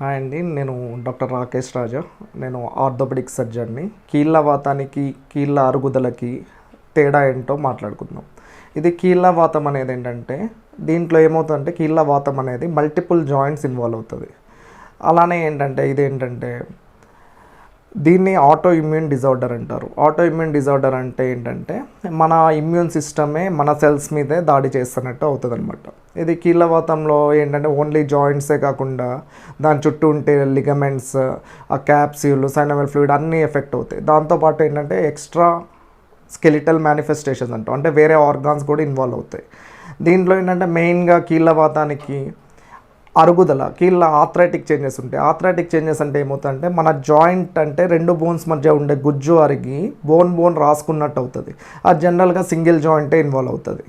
Hi అండి. నేను doctor Rakesh రాజా. నేను ఆర్థోపెడిక్ సర్జన్ని. కీళ్ళ వాతానికి, కీళ్ళ అరుగుదలకి తేడా ఏంటో మాట్లాడుకుందాం. ఇది కీళ్ళ వాతం అనేది ఏంటంటే, దీంట్లో ఏమవుతుందంటే కీళ్ళ వాతం అనేది మల్టిపుల్ జాయింట్స్ ఇన్వాల్వ్ అవుతుంది. అలానే ఏంటంటే ఇదేంటంటే దీన్ని ఆటో ఇమ్యూన్ డిజార్డర్ అంటారు. ఆటో ఇమ్యూన్ డిజార్డర్ అంటే ఏంటంటే మన ఇమ్యూన్ సిస్టమే మన సెల్స్ మీదే దాడి చేస్తున్నట్టు అవుతుంది అనమాట. ఇది కీళ్ళవాతంలో ఏంటంటే ఓన్లీ జాయింట్సే కాకుండా దాని చుట్టూ ఉంటే లిగమెంట్స్, ఆ క్యాప్స్యూల్, సైనవల్ ఫ్లూయిడ్ అన్నీ ఎఫెక్ట్ అవుతాయి. దాంతోపాటు ఏంటంటే ఎక్స్ట్రా స్కెలిటల్ మేనిఫెస్టేషన్స్ అంటాం, అంటే వేరే ఆర్గాన్స్ కూడా ఇన్వాల్వ్ అవుతాయి. దీంట్లో ఏంటంటే మెయిన్గా కీళ్ళవాతానికి అరుగుదల, కీళ్ళ ఆర్థరైటిక్ చేంజెస్ ఉంటాయి. ఆర్థరైటిక్ చేంజెస్ అంటే ఏమవుతుందంటే మన జాయింట్ అంటే రెండు బోన్స్ మధ్య ఉండే గుజ్జు అరిగి బోన్ రాసుకున్నట్టు అవుతుంది. అది జనరల్గా సింగిల్ జాయింటే ఇన్వాల్వ్ అవుతుంది.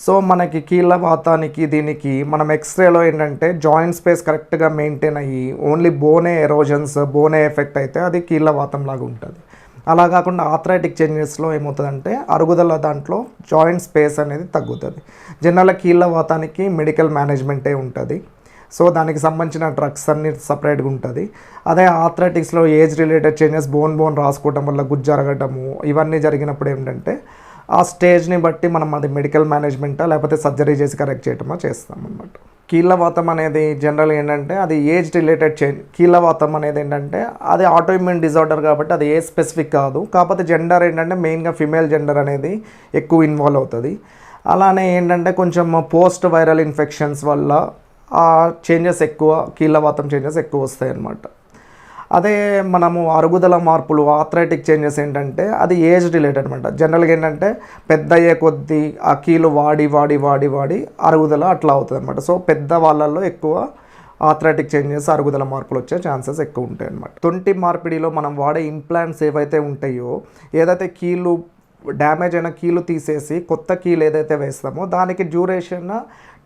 సో మనకి కీళ్ళ వాతానికి దీనికి మనం ఎక్స్రేలో ఏంటంటే జాయింట్ స్పేస్ కరెక్ట్గా మెయింటైన్ అయ్యి ఓన్లీ బోనే ఎరోజన్స్, బోనే ఎఫెక్ట్ అయితే అది కీళ్ళ వాతం లాగా ఉంటుంది. అలా కాకుండా ఆర్థరైటిక్ చేంజెస్లో ఏమవుతుందంటే అరుగుదల దాంట్లో జాయింట్ స్పేస్ అనేది తగ్గుతుంది. జనరల్గా కీళ్ళ వాతానికి మెడికల్ మేనేజ్మెంటే ఉంటుంది. సో దానికి సంబంధించిన డ్రగ్స్ అన్ని సపరేట్గా ఉంటుంది. అదే ఆర్థరైటిక్స్లో ఏజ్ రిలేటెడ్ చేంజెస్, బోన్ రాసుకోవడం వల్ల గుజ్జు అరగటము ఇవన్నీ జరిగినప్పుడు ఏంటంటే ఆ స్టేజ్ని బట్టి మనం అది మెడికల్ మేనేజ్మెంటా లేకపోతే సర్జరీ చేసి కరెక్ట్ చేయటమో చేస్తామన్నమాట. కీళ్ళవాతం అనేది జనరల్ ఏంటంటే అది ఏజ్ రిలేటెడ్ చేంజ్. కీళ్ళవాతం అనేది ఏంటంటే అది ఆటోఇమ్యూన్ డిజార్డర్ కాబట్టి అది ఏజ్ స్పెసిఫిక్ కాదు. కాకపోతే జెండర్ ఏంటంటే మెయిన్గా ఫిమేల్ జెండర్ అనేది ఎక్కువ ఇన్వాల్వ్ అవుతుంది. అలానే ఏంటంటే కొంచెం పోస్ట్ వైరల్ ఇన్ఫెక్షన్స్ వల్ల ఆ చేంజెస్ ఎక్కువ, కీళ్ళవాతం చేంజెస్ ఎక్కువ వస్తాయి అన్నమాట. అదే మనము అరుగుదల మార్పులు, ఆర్థరైటిక్ చేంజెస్ ఏంటంటే అది ఏజ్ రిలేటెడ్ అనమాట. జనరల్గా ఏంటంటే పెద్ద అయ్యే కొద్దీ ఆ కీలు వాడి అరుగుదల అట్లా అవుతుంది అనమాట. సో పెద్ద వాళ్ళల్లో ఎక్కువ ఆర్థరైటిక్ చేంజెస్, అరుగుదల మార్పులు వచ్చే ఛాన్సెస్ ఎక్కువ ఉంటాయి అన్నమాట. తొంటి మార్పిడిలో మనం వాడే ఇంప్లాంట్స్ ఏవైతే ఉంటాయో, ఏదైతే కీలు డ్యామేజ్ అయిన కీలు తీసేసి కొత్త కీలు ఏదైతే వేస్తామో దానికి డ్యూరేషన్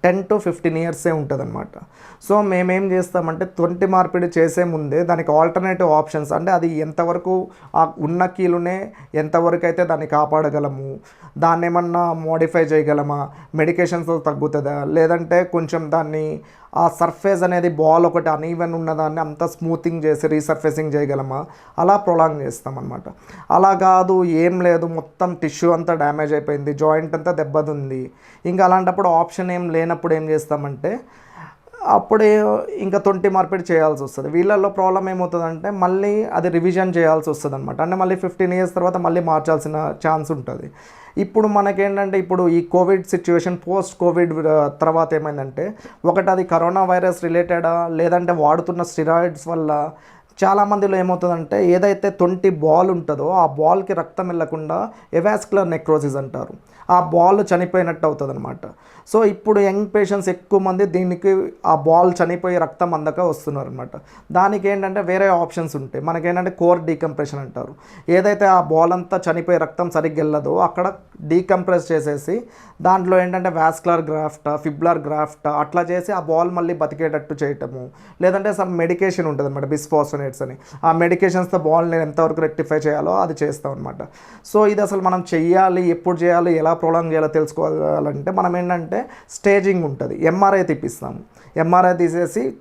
10 to 15 ఇయర్సే ఉంటుంది అనమాట. సో మేమేం చేస్తామంటే తొంటి మార్పిడి చేసే ముందే దానికి ఆల్టర్నేటివ్ ఆప్షన్స్, అంటే అది ఎంతవరకు ఆ ఉన్న కీలునే ఎంతవరకు అయితే దాన్ని కాపాడగలము, దాన్ని ఏమన్నా మోడిఫై చేయగలమా, మెడికేషన్స్తో తగ్గుతుందా, లేదంటే కొంచెం దాన్ని ఆ సర్ఫేస్ అనేది బాల్ ఒకటి అన్ఈవెన్ ఉన్నదాన్ని అంతా స్మూతింగ్ చేసి రీసర్ఫేసింగ్ చేయగలమా, అలా ప్రొలాంగ్ చేస్తామన్నమాట. అలా కాదు, ఏం లేదు, మొత్తం టిష్యూ అంతా డ్యామేజ్ అయిపోయింది, జాయింట్ అంతా దెబ్బతింది, ఇంకా అలాంటప్పుడు ఆప్షన్ ఏం లేనప్పుడు ఏం చేస్తామంటే అప్పుడే ఇంకా తొంటి మార్పిడి చేయాల్సి వస్తుంది. వీళ్ళల్లో ప్రాబ్లం ఏమవుతుందంటే మళ్ళీ అది రివిజన్ చేయాల్సి వస్తుంది అనమాట. అంటే మళ్ళీ 15 ఇయర్స్ తర్వాత మళ్ళీ మార్చాల్సిన ఛాన్స్ ఉంటుంది. ఇప్పుడు మనకేంటంటే ఇప్పుడు ఈ కోవిడ్ సిచ్యువేషన్, పోస్ట్ కోవిడ్ తర్వాత ఏమైందంటే ఒకటి అది కరోనా వైరస్ రిలేటెడా లేదంటే వాడుతున్న స్టిరాయిడ్స్ వల్ల చాలామందిలో ఏమవుతుందంటే ఏదైతే తొంటి బాల్ ఉంటుందో ఆ బాల్కి రక్తం వెళ్ళకుండా ఎవాస్కులర్ నెక్రోసిస్ అంటారు, ఆ బాల్ చనిపోయినట్టు అవుతుంది అనమాట. సో ఇప్పుడు యంగ్ పేషెంట్స్ ఎక్కువ మంది దీనికి ఆ బాల్ చనిపోయి రక్తం అందక వస్తున్నారు అనమాట. దానికి ఏంటంటే వేరే ఆప్షన్స్ ఉంటాయి. మనకేంటంటే కోర్ డీకంప్రెషన్ అంటారు. ఏదైతే ఆ బాల్ అంతా చనిపోయి రక్తం సరిగ్గా వెళ్ళదో అక్కడ డీకంప్రెస్ చేసేసి దాంట్లో ఏంటంటే వాస్కులర్ గ్రాఫ్ట్, ఫిబ్యులర్ గ్రాఫ్ట్ అట్లా చేసి ఆ బాల్ మళ్ళీ బతికేటట్టు చేయటము, లేదంటే సమ్ మెడికేషన్ ఉంటుంది అనమాట, బిస్ఫాస్ఫోనేట్స్ అని. ఆ మెడికేషన్స్తో బాల్ని ఎంతవరకు రెక్టిఫై చేయాలో అది చేస్తాం అనమాట. సో ఇది అసలు మనం చెయ్యాలి, ఎప్పుడు చేయాలి, ఎలా ప్రొలాంగ్ చేయాలో తెలుసుకోవాలంటే మనం ఏంటంటే స్టేజింగ్ ఉంటుంది. ఎంఆర్ఐ తీపిస్తాము. ఎంఆర్ఐ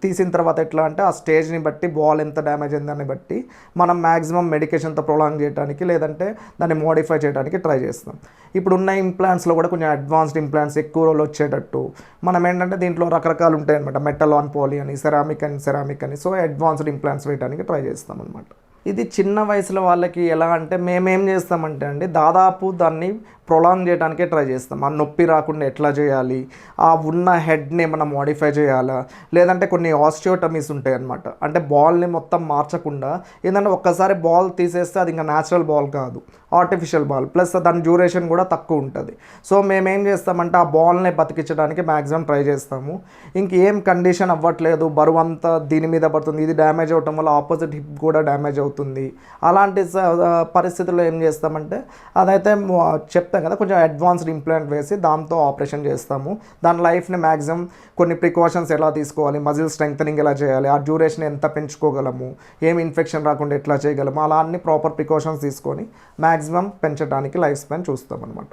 తీసిన తర్వాత ఎట్లా అంటే ఆ స్టేజ్ని బట్టి బాల్ ఎంత డ్యామేజ్ అయిందని బట్టి మనం మ్యాక్సిమం మెడికేషన్తో ప్రొలాంగ్ చేయడానికి లేదంటే దాన్ని మోడిఫై చేయడానికి ట్రై చేస్తాం. ఇప్పుడు ఉన్న ఇంప్లాంట్స్లో కూడా కొంచెం అడ్వాన్స్డ్ ఇంప్లాంట్స్ ఎక్కువ రోజులు వచ్చేటట్టు మనం ఏంటంటే దీంట్లో రకరకాలు ఉంటాయి అనమాట. మెటల్ ఆన్ పాలీ అని, సెరామిక్ అని. సో అడ్వాన్స్డ్ ఇంప్లాంట్స్ వేయడానికి ట్రై చేస్తాం అనమాట. ఇది చిన్న వయసులో వాళ్ళకి ఎలా అంటే మేమేం చేస్తామంటే అండి దాదాపు దాన్ని ప్రొలాంగ్ చేయడానికే ట్రై చేస్తాం. ఆ నొప్పి రాకుండా ఎట్లా చేయాలి, ఆ ఉన్న హెడ్ని ఏమైనా మోడిఫై చేయాలా, లేదంటే కొన్ని ఆస్టియోటమీస్ ఉంటాయి అనమాట. అంటే బాల్ని మొత్తం మార్చకుండా ఏంటంటే ఒక్కసారి బాల్ తీసేస్తే అది ఇంకా న్యాచురల్ బాల్ కాదు, ఆర్టిఫిషియల్ బాల్, ప్లస్ దాని డ్యూరేషన్ కూడా తక్కువ ఉంటుంది. సో మేమేం చేస్తామంటే ఆ బాల్ని బతికించడానికి మ్యాక్సిమం ట్రై చేస్తాము. ఇంకేం కండిషన్ అవ్వట్లేదు, బరువు అంతా దీని మీద పడుతుంది, ఇది డ్యామేజ్ అవటం వల్ల ఆపోజిట్ హిప్ కూడా డ్యామేజ్ అవుతుంది, అలాంటి పరిస్థితుల్లో ఏం చేస్తామంటే అదైతే చెప్తాం కదా, కొంచెం అడ్వాన్స్డ్ ఇంప్లాంట్ వేసి దాంతో ఆపరేషన్ చేస్తాము. దాని లైఫ్ని మ్యాక్సిమం కొన్ని ప్రికాషన్స్ ఎలా తీసుకోవాలి, మజిల్ స్ట్రెంగ్తనింగ్ ఎలా చేయాలి, ఆ డ్యూరేషన్ ఎంత పెంచుకోగలము, ఏం ఇన్ఫెక్షన్ రాకుండా ఎట్లా చేయగలము, అలా అన్ని ప్రాపర్ ప్రికాషన్స్ తీసుకొని మ్యాక్సిమం పెంచడానికి లైఫ్ స్పాన్ చూస్తాం అనమాట.